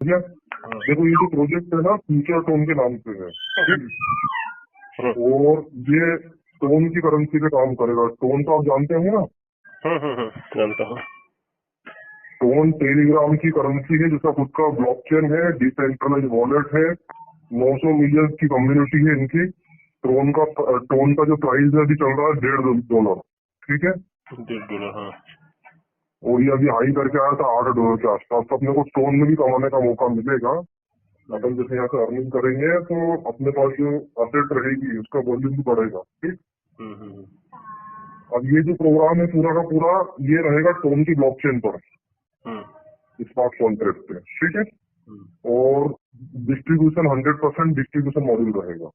ठीक है। हाँ, देखो ये जो प्रोजेक्ट है ना फ्यूचर टोन के नाम से है, ठीक। हाँ, और ये टोन की करेंसी पे काम करेगा। टोन तो आप जानते होंगे ना। जानता हूँ। टोन टेलीग्राम की करेंसी है जिसका खुद का ब्लॉकचेन है, डिसेंट्रलाइज वॉलेट है, 900 मिलियन की कम्युनिटी है इनकी। टोन का जो प्राइस है अभी चल रहा है $1.5, ठीक है। $1.5, हाँ। और ये अभी हाई करके आया था $8 के आसपास। तो अपने को टोन में भी कमाने का मौका मिलेगा। अपन जैसे यहाँ से अर्निंग करेंगे तो अपने पास जो असेट रहेगी उसका वॉल्यूम भी बढ़ेगा, ठीक। अब ये जो प्रोग्राम है पूरा का पूरा ये रहेगा टोन की ब्लॉकचेन पर, स्मार्ट कॉन्ट्रैक्ट पे, ठीक है। और डिस्ट्रीब्यूशन 100% डिस्ट्रीब्यूशन मॉड्यूल रहेगा,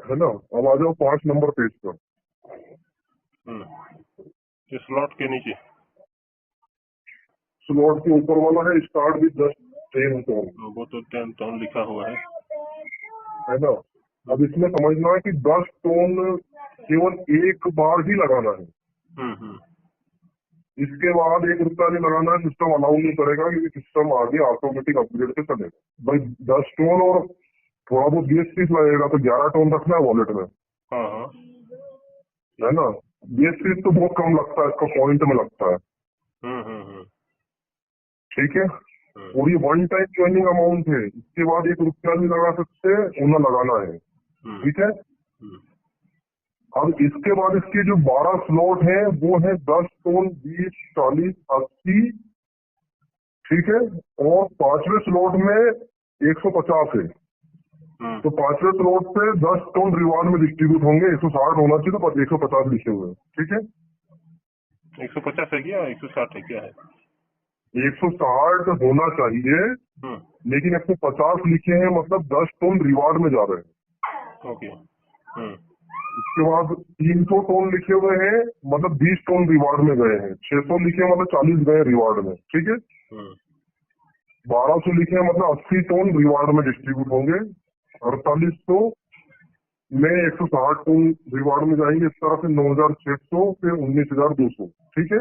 है ना। अब आ जाओ 5 नंबर पेज पर। स्लॉट के नीचे स्लॉट के ऊपर वाला है स्टार्ट विद 10 टोन, वो तो 10 टोन लिखा हुआ है ना। अब इसमें समझना है कि 10 टोन केवल एक बार ही लगाना है। इसके बाद ₹1 नहीं लगाना है। सिस्टम अलाउ नहीं करेगा क्योंकि सिस्टम आगे ऑटोमेटिक अपग्रेड पे चलेगा। भाई 10 टोन और थोड़ा बहुत 20-30 लगेगा तो 11 टोन रखना है वॉलेट में, हाँ, है ना। 20-30 तो बहुत कम लगता है, इसका पॉइंट में लगता है, ठीक है। और ये 1 टाइम ज्वाइनिंग अमाउंट है। इसके बाद ₹1 नहीं लगा सकते, उन्हें लगाना है, ठीक है। अब इसके बाद इसके जो 12 स्लॉट है वो है 10 टोन, 20, 40, 80, ठीक है। और 5वें स्लॉट में 150 है। तो 5वें स्लॉट पे 10 टोन रिवार्ड में डिस्ट्रीब्यूट होंगे। 160 होना चाहिए तो 150 लिखे हुए, ठीक है। 150 है क्या, 160 है क्या है? 160 होना चाहिए, लेकिन 150 लिखे हैं, मतलब 10 टोन रिवार्ड में जा रहे हैं। ओके। इसके बाद 300 टोन लिखे हुए हैं, मतलब 20 टोन रिवार्ड में गए हैं। 600 लिखे हैं, मतलब 40 गए रिवार्ड में, ठीक है। 1200 लिखे हैं, मतलब 80 टोन रिवार्ड में डिस्ट्रीब्यूट होंगे। 4800 में 160 टोन रिवार्ड में जाएंगे। इस तरह से 9600, फिर 19200, ठीक है।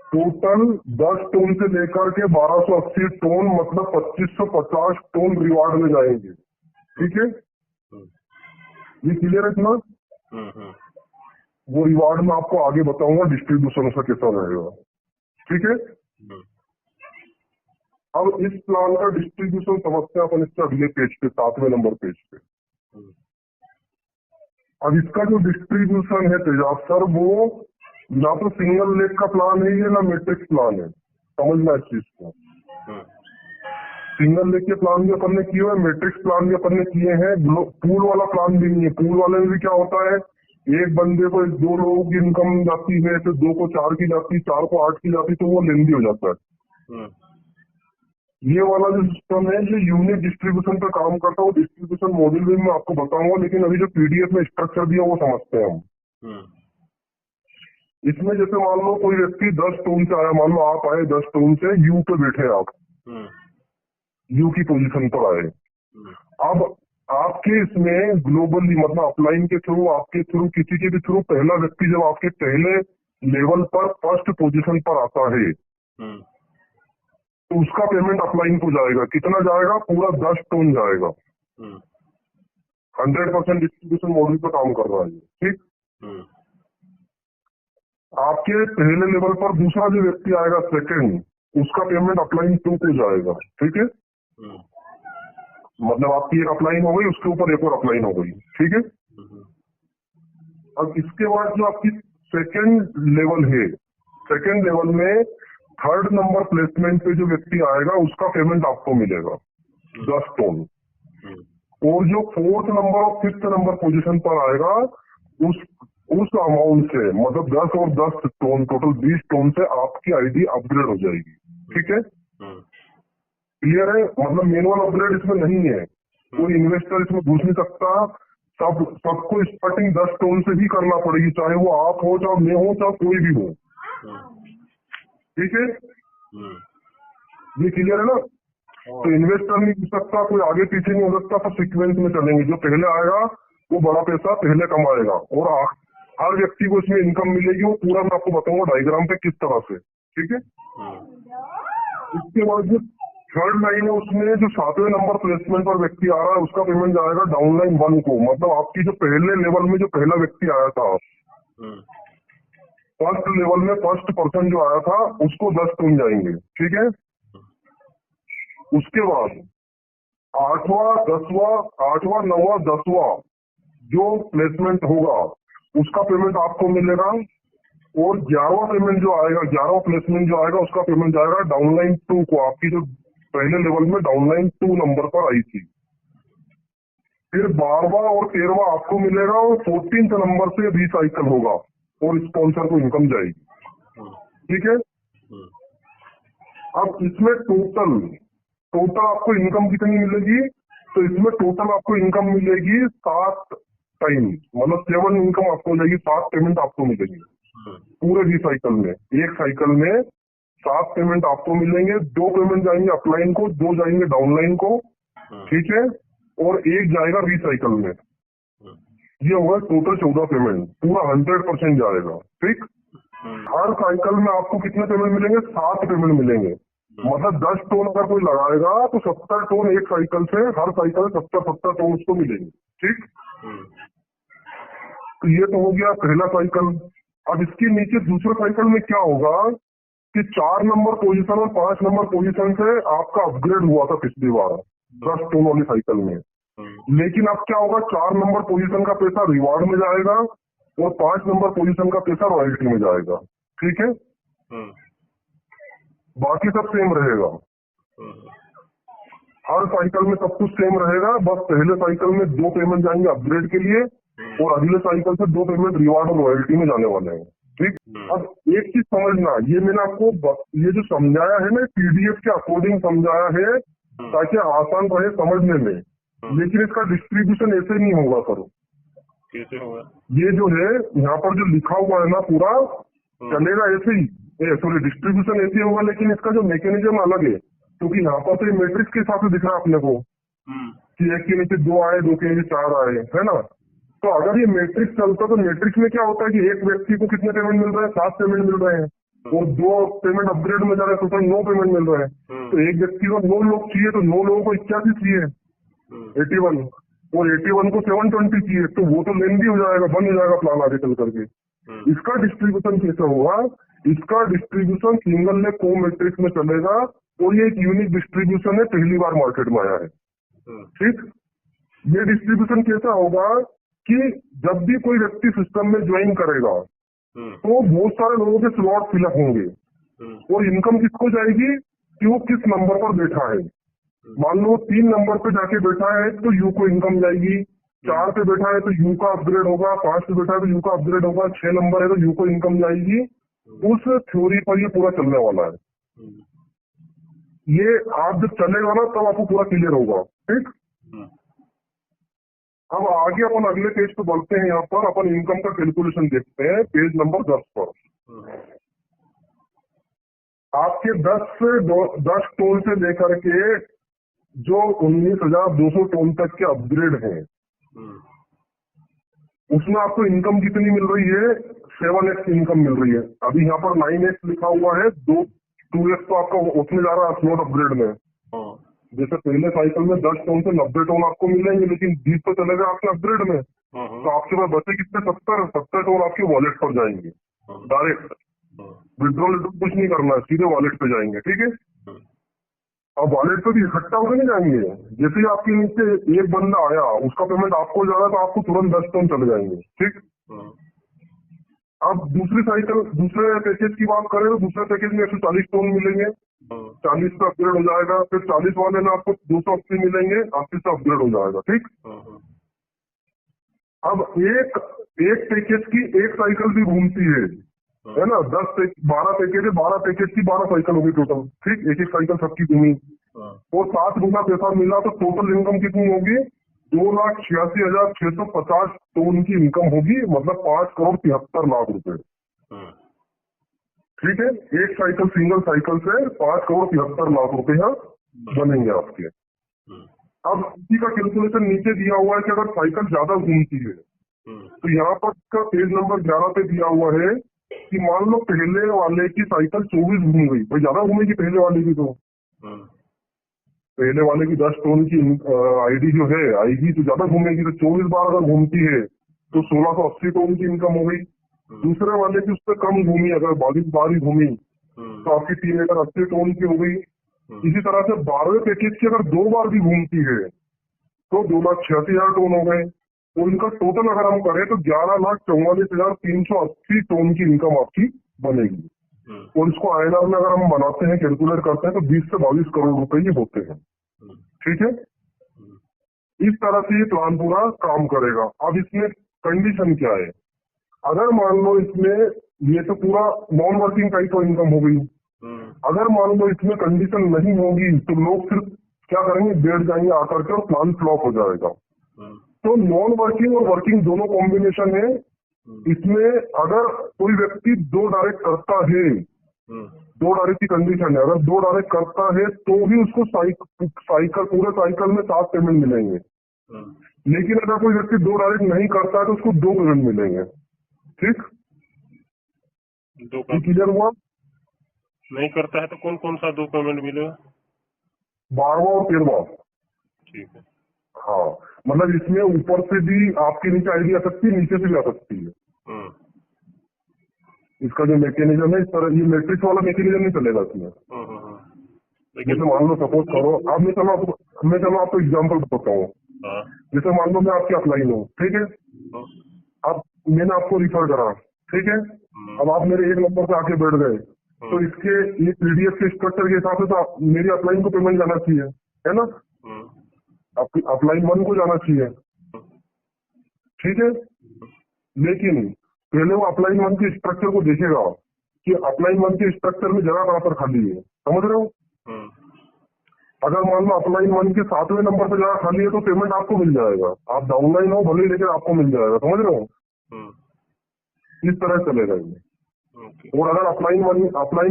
टोटल 10 टोन से लेकर के 1280 टोन, मतलब 2550 टोन रिवार्ड में जाएंगे, ठीक है। ये क्लियर है इतना। वो रिवार्ड में आपको आगे बताऊंगा डिस्ट्रीब्यूशन उसका कैसा रहेगा, ठीक है। अब इस प्लान का डिस्ट्रीब्यूशन समझते हैं अपन इसके अगले पेज पे, 7वें नंबर पेज पे। अब इसका जो डिस्ट्रीब्यूशन है तेजाब सर, वो ना तो सिंगल लेग का प्लान है ये, ना मैट्रिक्स प्लान है। समझना इस चीज को। सिंगल लेग के प्लान भी अपन ने किए हुए, मैट्रिक्स प्लान भी अपन ने किए हैं। पूल वाला प्लान भी नहीं है। पूल वाले में भी क्या होता है, एक बंदे को 2 लोगों की इनकम जाती है, फिर 2 को 4 की जाती, 4 को 8 की जाती, तो वो लेंदी हो जाता है। ये वाला जो सिस्टम है ये यूनिक डिस्ट्रीब्यूशन पे काम करता है। डिस्ट्रीब्यूशन मॉड्यूल भी मैं आपको बताऊंगा, लेकिन अभी जो पीडीएफ में स्ट्रक्चर दिया वो समझते हैं हम। इसमें जैसे मान लो कोई व्यक्ति 10 टोन से आया, मान लो आप आए 10 टोन से, यू पे बैठे आप, यू की पोजीशन पर आए। अब आपके इसमें ग्लोबली, मतलब अपलाइन के थ्रू, आपके थ्रू, किसी के भी थ्रू, पहला व्यक्ति जब आपके पहले लेवल पर फर्स्ट पोजीशन पर आता है तो उसका पेमेंट अपलाइन को जाएगा। कितना जाएगा? पूरा 10 टोन जाएगा। 100% डिस्ट्रीब्यूशन मॉडल पर काम कर रहा है, ठीक। आपके पहले लेवल पर दूसरा जो व्यक्ति आएगा सेकंड, उसका पेमेंट अपलाइन 2 को जाएगा, ठीक है। मतलब आपकी एक अपलाइन हो गई, उसके ऊपर एक और अपलाइन हो गई, ठीक है। अब इसके बाद जो आपकी सेकंड लेवल है, सेकंड लेवल में 3rd नंबर प्लेसमेंट पे जो व्यक्ति आएगा उसका पेमेंट आपको मिलेगा 10 टोन। और जो 4th नंबर और 5th नंबर पोजीशन पर आएगा उस अमाउंट से, मतलब 10 और 10 टोन, टोटल 20 टोन से आपकी आईडी अपग्रेड हो जाएगी, ठीक है। क्लियर है? मतलब मैनुअल अपग्रेड इसमें नहीं है। कोई इन्वेस्टर इसमें घुस नहीं सकता। सबको स्टार्टिंग 10 टोन से ही करना पड़ेगी, चाहे वो आप हो, चाहे मैं हो, चाहे कोई भी हो, ठीक है। ये क्लियर है ना। तो इन्वेस्टर नहीं घुस सकता, कोई आगे पीछे नहीं हो सकता। सब सीक्वेंस में चलेंगे। जो पहले आएगा वो बड़ा पैसा पहले कमाएगा, और हर व्यक्ति को इसमें इनकम मिलेगी। वो पूरा मैं आपको बताऊंगा डायग्राम पे किस तरह से, ठीक है। इसके बाद जो थर्ड लाइन है उसमें जो 7वें नंबर प्लेसमेंट पर व्यक्ति आ रहा है उसका पेमेंट जाएगा डाउनलाइन 1 को, मतलब आपकी जो पहले लेवल में जो पहला व्यक्ति आया था, फर्स्ट लेवल में फर्स्ट पर्सन जो आया था उसको 10 टोन जाएंगे, ठीक है। उसके बाद 8वां 9वां 10वां जो प्लेसमेंट होगा उसका पेमेंट आपको मिलेगा, और 11वां पेमेंट जो आएगा, 11वां प्लेसमेंट जो आएगा उसका पेमेंट जाएगा डाउनलाइन 2 को, आपकी जो पहले लेवल में डाउनलाइन 2 नंबर पर आई थी। फिर 12वां और 13वां आपको मिलेगा, और 14th नंबर से रिसाइकल होगा और स्पॉन्सर को इनकम जाएगी, ठीक है। अब इसमें टोटल आपको इनकम कितनी मिलेगी, तो इसमें टोटल आपको इनकम मिलेगी 7 टाइम, मतलब 7 इनकम आपको मिलेगी, 7 पेमेंट आपको मिलेगी पूरे रिसाइकल में। एक साइकिल में 7 पेमेंट आपको मिलेंगे, 2 पेमेंट जाएंगे अपलाइन को, 2 जाएंगे डाउनलाइन को, ठीक है, और 1 जाएगा रिसाइकल में। ये होगा टोटल 14 पेमेंट, पूरा 100% जाएगा, ठीक। हर साइकिल में आपको कितने पेमेंट मिलेंगे, 7 पेमेंट मिलेंगे, मतलब 10 टोन अगर कोई लगाएगा तो 70 टोन एक साइकिल से, हर साइकिल 70 टोन उसको मिलेंगे, ठीक। तो ये तो हो गया पहला साइकिल। अब इसके नीचे दूसरे साइकिल में क्या होगा कि 4 नंबर पोजीशन और 5 नंबर पोजीशन से आपका अपग्रेड हुआ था पिछली बार 10 टोन वाली साइकिल में, लेकिन अब क्या होगा, 4 नंबर पोजीशन का पैसा रिवार्ड में जाएगा और 5 नंबर पोजीशन का पैसा रॉयल्टी में जाएगा, ठीक है। बाकी सब सेम रहेगा, हर साइकिल में सब कुछ सेम रहेगा, बस पहले साइकिल में 2 पेमेंट जाएंगे अपग्रेड के लिए और अगले साइकिल से 2 पेमेंट रिवार्ड और रॉयल्टी में जाने वाले हैं, ठीक। अब एक चीज समझना, ये मैंने आपको ये जो समझाया है ना पीडीएफ के अकॉर्डिंग समझाया है ताकि आसान रहे समझने में, लेकिन इसका डिस्ट्रीब्यूशन ऐसे नहीं होगा सर। कैसे होगा? ये जो है यहाँ पर जो लिखा हुआ है ना पूरा चलेगा ऐसे ही, सॉरी डिस्ट्रीब्यूशन ऐसे होगा, लेकिन इसका जो मैकेनिज्म अलग है, क्योंकि यहाँ पर तो मैट्रिक्स के हिसाब से दिख रहा है अपने को कि 1 के नीचे 2 आए, 2 के नीचे 4 आए, है ना। तो अगर ये मैट्रिक्स चलता तो मैट्रिक्स में क्या होता है कि एक व्यक्ति को कितने पेमेंट मिल रहे हैं, 7 पेमेंट मिल रहे हैं, और 2 पेमेंट अपग्रेड में जा रहे हैं, टोटल 9 पेमेंट मिल रहे हैं। तो एक व्यक्ति को 9 लोग चाहिए, तो 9 लोगों को 81 चाहिए, 81, और 81 को 720 चाहिए, तो वो तो लेंदी हो जाएगा, बंद हो जाएगा प्लान आगे चल करके। इसका डिस्ट्रीब्यूशन कैसे होगा, इसका डिस्ट्रीब्यूशन सिंगल लेग को मैट्रिक्स में चलेगा, और ये एक यूनिक डिस्ट्रीब्यूशन है, पहली बार मार्केट में आया है, ठीक। ये डिस्ट्रीब्यूशन कैसा होगा कि जब भी कोई व्यक्ति सिस्टम में ज्वाइन करेगा तो बहुत सारे लोगों के स्लॉट फिलअप होंगे, और इनकम किसको जाएगी कि वो किस नंबर पर बैठा है। मान लो 3 नंबर पे जाके बैठा है तो यू को इनकम जाएगी, 4 पे बैठा है तो यू का अपग्रेड होगा, 5 पे बैठा है तो यू का अपग्रेड होगा, 6 नंबर है तो यू को इनकम जाएगी। उस थ्योरी पर ये पूरा चलने वाला है। ये आप जब चलेगा ना तब आपको पूरा क्लियर होगा, ठीक। अब आगे अपन अगले पेज पे बढ़ते हैं, यहाँ पर अपन इनकम का कैलकुलेशन देखते हैं, पेज नंबर 10 पर। आपके 10 टोन से लेकर के जो 19,200 टोन तक के अपग्रेड हैं, उसमें आपको इनकम कितनी मिल रही है, 7x इनकम मिल रही है। अभी यहाँ पर 9x लिखा हुआ है, 2x तो आपका उसमें जा रहा है स्लॉट अपग्रेड में। जैसे पहले साइकिल में 10 टोन से 90 टोन आपको मिलेंगे, लेकिन 20 तो चलेगा आपके अपग्रेड में, तो आपके पास बचे कितने, 70 टोन आपके वॉलेट पर जाएंगे डायरेक्ट। विड्रॉल कुछ नहीं करना है, सीधे वॉलेट पे जाएंगे, ठीक है। अब वॉलेट पे भी इकट्ठा होकर नहीं जाएंगे, जैसे ही आपके नीचे एक बंदा आया उसका पेमेंट आपको जा रहा है तो आपको तुरंत 10 टोन चले जाएंगे, ठीक। अब दूसरे पैकेज की बात करें तो दूसरे पैकेज में 140 टोन मिलेंगे, 40 का अपग्रेड हो जाएगा, फिर 40 वाले में आपको 280 मिलेंगे, 80 से अपग्रेड हो जाएगा, ठीक। अब एक पैकेज की एक साइकिल भी घूमती है ना, 12 पैकेज है, 12 पैकेज की 12 साइकिल होगी टोटल, ठीक। एक साइकिल सबकी घूमी और 7 गुना पैसा मिला, तो टोटल इनकम कितनी होगी, 2,86,650 टोन की इनकम होगी, मतलब 5,73,00,000 रुपए, ठीक है। एक साइकिल सिंगल साइकिल से 5,73,00,000 रुपया बनेंगे आपके। अब इसी का कैलकुलेशन नीचे दिया हुआ है कि अगर साइकिल ज्यादा घूमती है तो यहाँ पर का पेज नंबर 11 पे दिया हुआ है कि मान लो पहले वाले की साइकिल 24 घूम गई, भाई ज्यादा घूमेगी पहले वाले की, तो पहले वाले की 10 टन की आईडी जो है आएगी तो ज्यादा घूमेगी, तो 24 बार अगर घूमती है तो 1680 टन की इनकम हो गई। दूसरे वाले की उससे कम घूमी, अगर 22 बार ही घूमी तो आपकी 3080 टन की हो गई। इसी तरह से 12वें पैकेज की अगर 2 बार भी घूमती है तो 2,86,000 टन हो गए। तो इनका टोटल अगर हम करें तो 11,44,380 टन की इनकम आपकी बनेगी। और इसको INR में अगर हम बनाते हैं, कैलकुलेट करते हैं, तो 20 से 22 करोड़ रुपए ये होते हैं। ठीक है, इस तरह से ये प्लान पूरा काम करेगा। अब इसमें कंडीशन क्या है, अगर मान लो इसमें ये तो पूरा non working type of income हो गई, अगर मान लो इसमें कंडीशन नहीं होगी तो लोग सिर्फ क्या करेंगे, बैठ जाएंगे आकर के और प्लान फ्लॉप हो जाएगा। तो नॉन वर्किंग और वर्किंग दोनों कॉम्बिनेशन है। इसमें अगर कोई व्यक्ति 2 डायरेक्ट करता है, 2 डायरेक्ट की कंडीशन है, अगर 2 डायरेक्ट करता है तो भी उसको साइकिल पूरे साइकिल में 7 पेमेंट मिलेंगे। लेकिन अगर कोई व्यक्ति 2 डायरेक्ट नहीं करता है तो उसको 2 पेमेंट मिलेंगे। ठीक, क्लियर हुआ? नहीं करता है तो कौन कौन सा 2 पेमेंट मिलेगा? 12वां और 13वां। ठीक है। हाँ, मतलब इसमें ऊपर से भी आपकी नीचे आईडी आ सकती है, नीचे से भी आ सकती है। इसका जो मैकेनिज्म है, इस तरह ये मैट्रिक्स वाला मैकेनिज्म नहीं चलेगा इसमें। जैसे मान लो सपोज करो, अब मैं चलो आपको एग्जाम्पल बताता हूँ। जैसे मान लो मैं आपकी अपलाइन हूँ, ठीक है, अब मैंने आपको रिफर करा, ठीक है, अब आप मेरे 1 नंबर पे आके बैठ गए, तो इसके ये PDF के स्ट्रक्चर के हिसाब से तो मेरी अपलाइन को पेमेंट जाना चाहिए, है ना? आपकी अपलाइन 1 को जाना चाहिए, ठीक है। लेकिन पहले वो अपलाइन 1 के स्ट्रक्चर को देखेगा कि अपलाइन 1 के स्ट्रक्चर में जगह कहाँ पर खाली है, समझ रहे हो? अगर मान लो अपलाइन 1 के 7वें नंबर पर जगह खाली है तो पेमेंट आपको मिल जाएगा, आप डाउनलाइन हो भले, लेकिन आपको मिल जाएगा, समझ रहे हो? इस तरह चलेगा ये। और अगर अपलाइन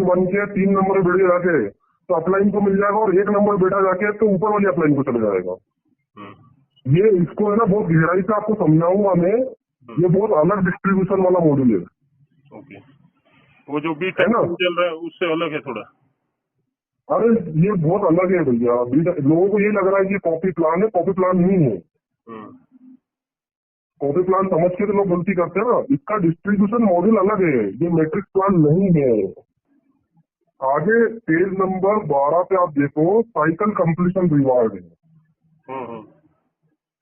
1 के 3 नंबर बैठ जाके तो अपलाइन को मिल जाएगा, और 1 नंबर बैठा जाके तो ऊपर वाली अपलाइन को चले जाएगा। ये इसको है ना बहुत गहराई से आपको समझाऊंगा मैं, ये बहुत अलग डिस्ट्रीब्यूशन वाला मॉड्यूल है। ओके, वो जो बी टाइप चल रहा है उससे अलग है थोड़ा। अरे ये बहुत अलग है भैया, लोगों को ये लग रहा है कि कॉपी प्लान है, कॉपी प्लान नहीं है। कॉपी प्लान समझ के तो लोग गलती करते हैं ना, इसका डिस्ट्रीब्यूशन मॉड्यूल अलग है, ये मैट्रिक्स प्लान नहीं है। आगे पेज नंबर 12 पे आप देखो, साइकिल कंप्लीशन रिवार्ड है,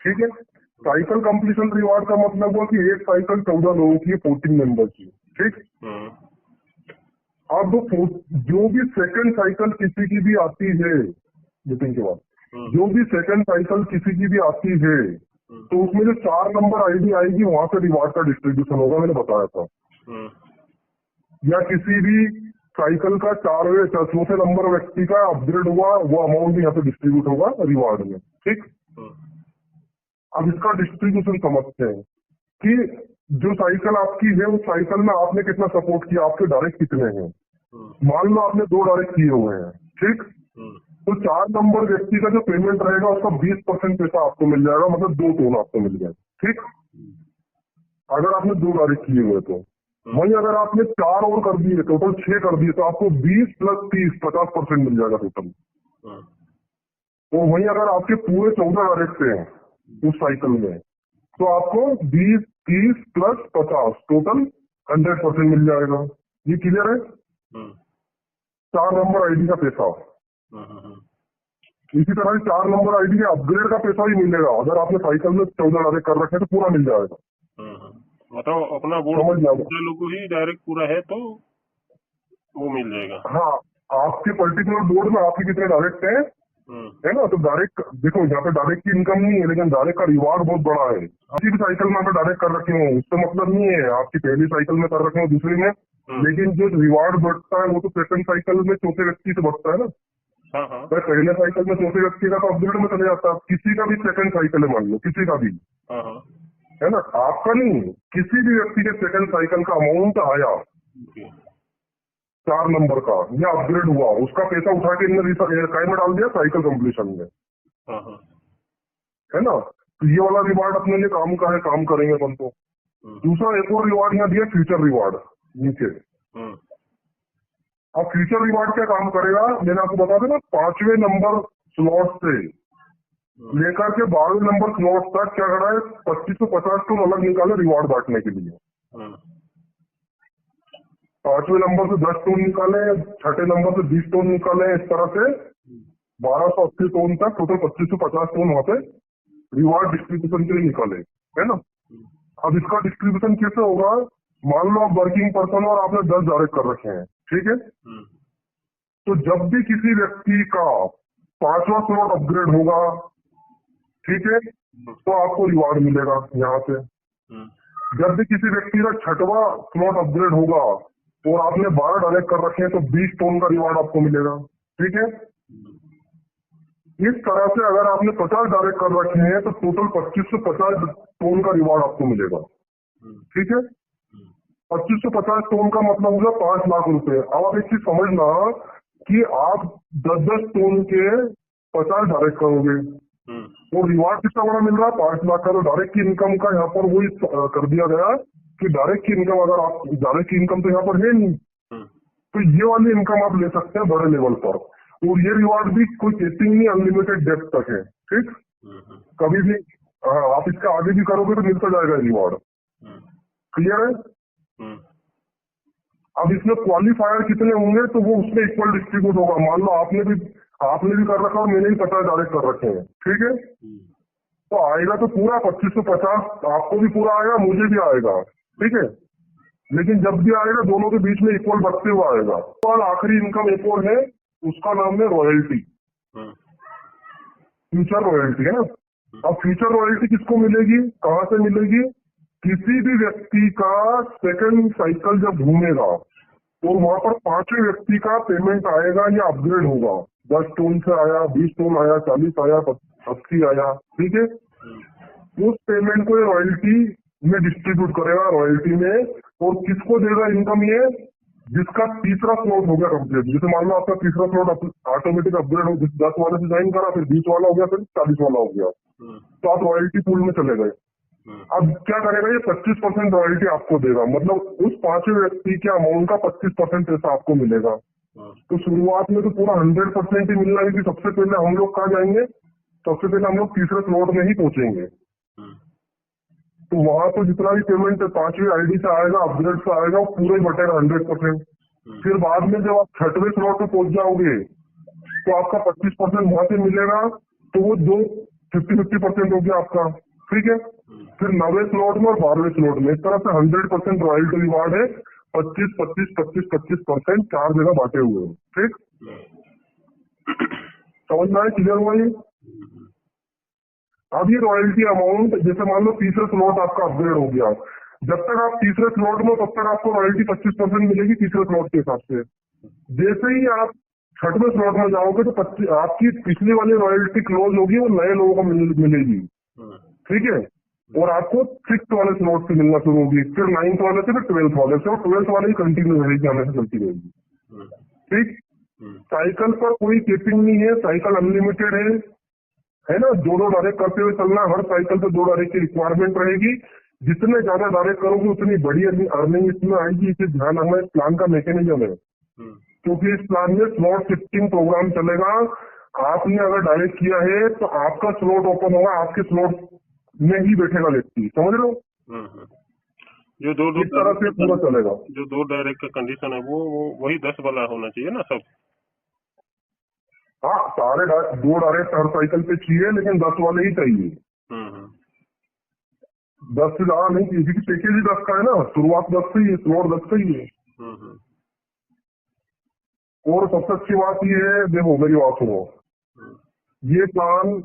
ठीक है। साइकिल कंप्लीशन रिवार्ड का मतलब हुआ कि एक साइकिल 14 लोगों की, 14 मेंबर की, ठीक। अब जो भी सेकंड साइकिल किसी की भी आती है मीटिंग के बाद, जो भी सेकंड साइकिल किसी की भी आती है तो उसमें जो 4 नंबर आईडी आएगी वहां से रिवार्ड का डिस्ट्रीब्यूशन होगा, मैंने बताया था। या किसी भी साइकिल का 4वें नंबर व्यक्ति का अपग्रेड हुआ, वो अमाउंट भी यहाँ पे डिस्ट्रीब्यूट होगा रिवार्ड में, ठीक। अब इसका डिस्ट्रीब्यूशन समझते हैं कि जो साइकिल आपकी है उस साइकिल में आपने कितना सपोर्ट किया, आपके डायरेक्ट कितने हैं। मान लो आपने 2 डायरेक्ट किए हुए हैं, ठीक। तो 4 नंबर व्यक्ति का जो पेमेंट रहेगा उसका 20% पैसा आपको मिल जाएगा, मतलब 2 टोन आपको मिल जाए, ठीक। अगर आपने 2 डायरेक्ट किए हुए तो वहीं अगर आपने 4 और कर दिए, टोटल 6 कर दिए, तो आपको 20 + 30 50% मिल जाएगा टोटल। तो वहीं अगर आपके पूरे 14 डायरेक्ट हैं उस साइकिल में तो आपको 20, 30 + 50 टोटल 100% मिल जाएगा। ये क्लियर है? 4 नंबर आईडी का पैसा। इसी तरह 4 नंबर आईडी के अपग्रेड का पैसा भी मिलेगा, अगर आपने साइकिल में 14 डायरेक्ट कर रखे तो पूरा मिल जाएगा। मतलब अपना बोर्ड लोगो ही डायरेक्ट पूरा है तो वो मिल जाएगा। हाँ, आपके पर्टिकुलर बोर्ड में आपके कितने डायरेक्ट है ना, तो डायरेक्ट देखो यहाँ पे डायरेक्ट की इनकम नहीं है, लेकिन डायरेक्ट का रिवार्ड बहुत बड़ा है। किसी भी साइकिल में अगर डायरेक्ट कर रखे हो उससे मतलब नहीं है आपकी पहली साइकिल में कर रखे हो दूसरी में, लेकिन जो रिवार्ड बढ़ता है वो तो सेकंड साइकिल में चौथे व्यक्ति से बढ़ता है ना। तो पहले साइकिल में चौथे व्यक्ति का तो अपग्रेड में चले जाता है, किसी का भी सेकंड साइकिल है मान लो, किसी का भी है ना, आपका नहीं, किसी भी व्यक्ति के सेकंड साइकिल का अमाउंट आया 4 नंबर का या अपग्रेड हुआ, उसका पैसा उठा के इनने काय में डाल दिया साइकिल कंप्लीशन में, है ना। तो ये वाला रिवार्ड अपने लिए काम का है, काम करेंगे अपन को। दूसरा एक और रिवार्ड यहाँ दिया फ्यूचर रिवार्ड। नीचे। हम्म, अब फ्यूचर रिवार्ड क्या काम करेगा, मैंने आपको बता देना 5वें नंबर स्लॉट से लेकर के 12वें नंबर स्लॉट तक क्या करा है, 2550 टोन अलग निकाले रिवार्ड बांटने के लिए। हम्म, 5वें नंबर से 10 टोन निकाले, 6ठे नंबर से 20 टोन निकाले, इस तरह से 1280 टोन तक टोटल 2550 टोन वहां पे रिवार्ड डिस्ट्रीब्यूशन के लिए निकाले, है ना। अब इसका डिस्ट्रीब्यूशन कैसे होगा, मान लो आप वर्किंग पर्सन और आपने 10 डायरेक्ट कर रखे हैं, ठीक है। तो जब भी किसी व्यक्ति का 5वां स्लॉट अपग्रेड होगा, ठीक है, तो आपको रिवार्ड मिलेगा यहाँ से। जब भी किसी व्यक्ति का 6वां स्लॉट अपग्रेड होगा और आपने 12 डायरेक्ट कर रखे हैं तो 20 टोन का रिवार्ड आपको मिलेगा, ठीक है। इस तरह से अगर आपने 50 डायरेक्ट कर रखे हैं तो टोटल 2550 टोन का रिवार्ड आपको मिलेगा, ठीक है। 2550 टोन का मतलब होगा 5 लाख रुपए। अब आप एक चीज समझना कि आप 10-10 टोन के 50 डायरेक्ट करोगे तो रिवार्ड कितना बड़ा मिल रहा है, 5 लाख का। तो डायरेक्ट की इनकम का यहाँ पर वही कर दिया गया कि डायरेक्ट की इनकम, अगर आप डायरेक्ट की इनकम तो यहाँ पर है नहीं, तो ये वाली इनकम आप ले सकते हैं बड़े लेवल पर। और ये रिवार्ड भी कोई केसिंग नहीं, अनलिमिटेड डेप्थ तक है, ठीक। कभी भी आप इसके आगे भी करोगे तो मिलता जाएगा रिवार्ड, क्लियर है। अब इसमें क्वालिफायर कितने होंगे तो वो उसमें इक्वल डिस्ट्रीब्यूट होगा। मान लो आपने भी कर रखा और मैंने भी 50 डायरेक्ट कर रखे हैं, ठीक है। तो आएगा तो पूरा 2550, आपको भी पूरा आएगा, मुझे भी आएगा, ठीक है। लेकिन जब भी आएगा दोनों के बीच में इक्वल बढ़ते हुए आएगा। तो आखिरी इनकम एक और है, उसका नाम है रॉयल्टी, फ्यूचर रॉयल्टी, है ना। अब फ्यूचर रॉयल्टी किसको मिलेगी, कहाँ से मिलेगी, किसी भी व्यक्ति का सेकंड साइकिल जब घूमेगा और वहां पर 5वें व्यक्ति का पेमेंट आएगा या अपग्रेड होगा, 10 टोन से आया, 20 टोन आया, 40 आया, 80 आया, ठीक है। उस पेमेंट को ये रॉयल्टी में डिस्ट्रीब्यूट करेगा, रॉयल्टी में। और किसको देगा इनकम, ये जिसका तीसरा स्लॉट हो गया कंप्लीट। जैसे मान लो आपका तीसरा स्लॉट ऑटोमेटिक अपग्रेड हो, 10 वाले से ज्वाइन करा, फिर 20 वाला हो गया, फिर 40 वाला हो गया, तो आप रॉयल्टी पूल में चले गए। अब क्या करेगा, ये 25% रॉयल्टी आपको देगा, मतलब उस 5वें व्यक्ति के अमाउंट का 25% पैसा आपको मिलेगा। तो शुरुआत में तो पूरा 100% ही मिलना है कि सबसे पहले हम लोग कहाँ जाएंगे, सबसे पहले हम लोग तीसरे स्लॉट में ही पहुंचेंगे। तो वहां तो जितना भी पेमेंट 5वीं आईडी से आएगा, अपग्रेड से आएगा, वो पूरा ही बटेगा 100%। फिर बाद में जब आप 6वें स्लॉट पे पहुंच जाओगे तो आपका 25% वहां से मिलेगा, तो वो 50-50% हो गया आपका, ठीक है। फिर 9वें स्लॉट में और 12वें स्लॉट में, इस तरह से 100% रॉयल्टी रिवार्ड है। 25-25-25-25% 4 जगह बांटे हुए हैं, ठीक। समझ में आए, क्लियर हुआ ये। अब ये रॉयल्टी अमाउंट, जैसे मान लो तीसरे स्लॉट आपका अपग्रेड हो गया, जब तक आप तीसरे स्लॉट में, तब तक आपको रॉयल्टी 25% मिलेगी तीसरे स्लॉट के हिसाब से। जैसे ही आप 6वें स्लॉट में जाओगे तो आपकी पिछली वाली रॉयल्टी क्लोज होगी, वो नए लोगों को मिलेगी, ठीक है। और आपको 6th वाले स्लॉट से मिलना शुरू होगी, फिर 9th वाले से, फिर 12th वाले से, और 12th वाले ही कंटिन्यू रहेगी, हमेशा चलती रहेगी, ठीक। साइकिल पर कोई केपिंग नहीं है, साइकिल अनलिमिटेड है ना। 2 डायरेक्ट करते हुए चलना, हर साइकिल पे 2 डायरेक्ट की रिक्वायरमेंट रहेगी। जितने ज्यादा डायरेक्ट करोगे उतनी बड़ी अर्निंग इसमें आएगी। इसे ध्यान रखना, इस प्लान का मैकेनिज्म है, क्योंकि इस प्लान में स्लॉट शिफ्टिंग प्रोग्राम चलेगा। आपने अगर डायरेक्ट किया है तो आपका स्लॉट ओपन होगा, आपके स्लॉट में ही बैठेगा व्यक्ति, समझ रहे हो। जो दो इस तरह से पूरा चलेगा। जो 2 डायरेक्ट का कंडीशन है वो वही 10 वाला होना चाहिए ना सब। हाँ, सारे 2 डायरेक्ट हर साइकिल पे चाहिए, लेकिन 10 वाले ही चाहिए। 10 से ज्यादा नहीं चाहिए, क्योंकि पैकेज ही 10 का है ना, शुरुआत 10 से ही है, स्लॉट 10 से ही है। और सबसे अच्छी बात ये है, देखो मेरी बात सुनो, ये प्लान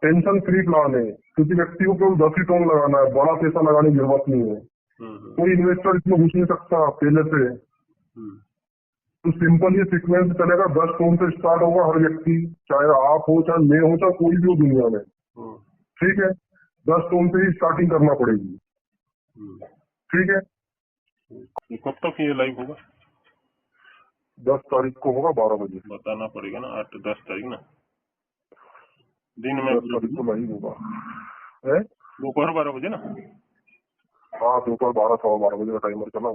टेंशन फ्री प्लान है, क्योंकि व्यक्ति को केवल 10 ही टोन लगाना है, बड़ा पैसा लगाने की जरूरत नहीं है। कोई इन्वेस्टर इसमें घुस नहीं सकता पहले से। तो सिंपल ये सीक्वेंस चलेगा, 10 टोन से स्टार्ट होगा हर व्यक्ति, चाहे आप हो, चाहे मैं हो, चाहे कोई भी हो दुनिया में, ठीक है। 10 टोन से ही स्टार्टिंग करना पड़ेगी, ठीक है। कब तक ये लाइव होगा? 10 तारीख को होगा 12 बजे। बताना पड़ेगा ना, 8-10 तारीख ना, दिन में 10 तारीख को लाइव होगा, दोपहर 12 बजे ना। हाँ, दोपहर 12-12:15 बजे का टाइमर चला।